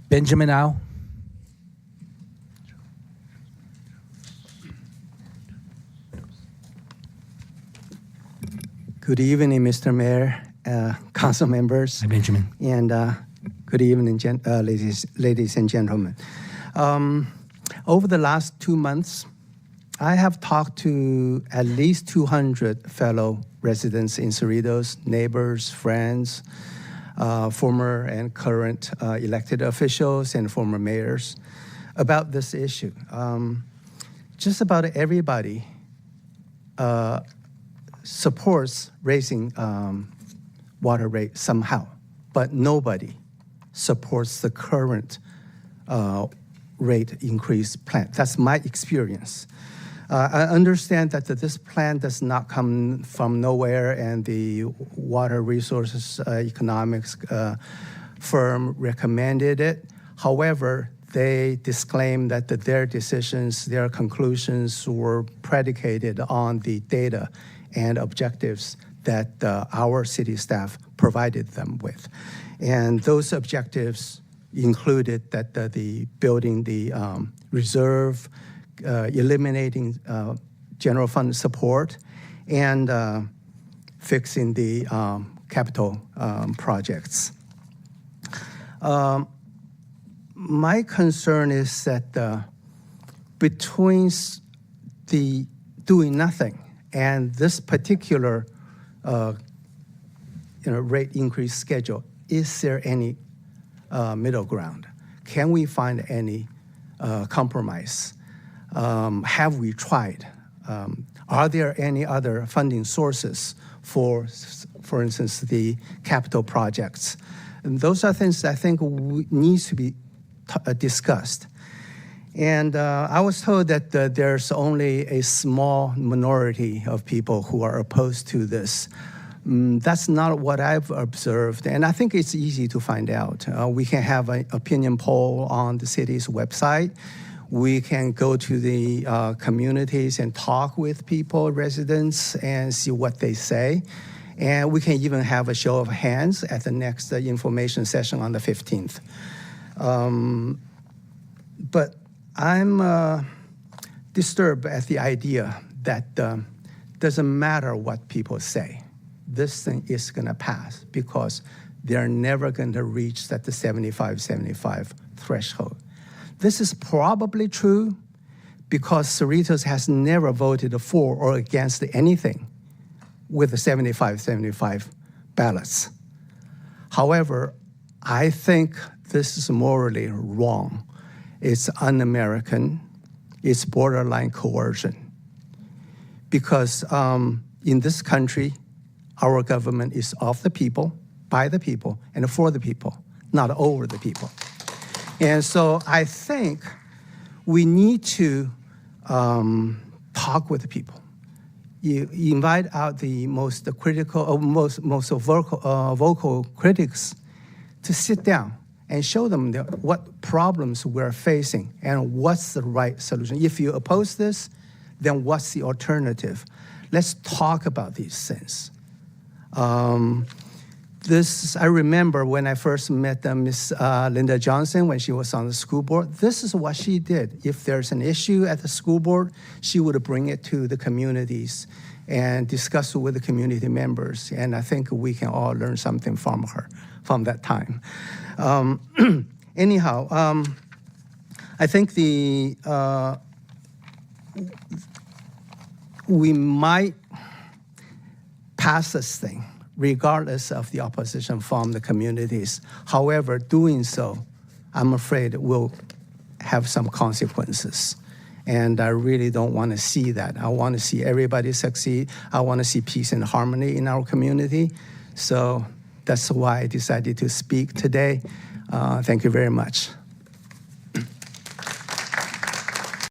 Benjamin Au. Good evening, Mr. Mayor, council members. Hi, Benjamin. And good evening, ladies and gentlemen. Over the last 2 months, I have talked to at least 200 fellow residents in Cerritos, neighbors, friends, former and current elected officials and former mayors about this issue. Just about everybody supports raising water rate somehow, but nobody supports the current rate increase plan. That's my experience. I understand that this plan does not come from nowhere, and the water resources economics firm recommended it. However, they disclaimed that their decisions, their conclusions were predicated on the data and objectives that our city staff provided them with. And those objectives included that the building the reserve, eliminating general fund support, and fixing the capital projects. My concern is that between the doing nothing and this particular rate increase schedule, is there any middle ground? Can we find any compromise? Have we tried? Are there any other funding sources for instance, the capital projects? And those are things I think needs to be discussed. And I was told that there's only a small minority of people who are opposed to this. That's not what I've observed, and I think it's easy to find out. We can have an opinion poll on the city's website. We can go to the communities and talk with people, residents, and see what they say. And we can even have a show of hands at the next information session on the 15th. But I'm disturbed at the idea that doesn't matter what people say. This thing is going to pass because they're never going to reach that the 75 threshold. This is probably true because Cerritos has never voted for or against anything with the 75 ballots. However, I think this is morally wrong. It's un-American. It's borderline coercion. Because in this country, our government is of the people, by the people, and for the people, not over the people. And so I think we need to talk with the people. You invite out the most critical, or most vocal critics to sit down and show them what problems we're facing and what's the right solution. If you oppose this, then what's the alternative? Let's talk about these things. I remember when I first met Miss Linda Johnson when she was on the school board. This is what she did. If there's an issue at the school board, she would bring it to the communities and discuss it with the community members. And I think we can all learn something from her from that time. Anyhow, I think we might pass this thing regardless of the opposition from the communities. However, doing so, I'm afraid will have some consequences. And I really don't want to see that. I want to see everybody succeed. I want to see peace and harmony in our community. So that's why I decided to speak today. Thank you very much.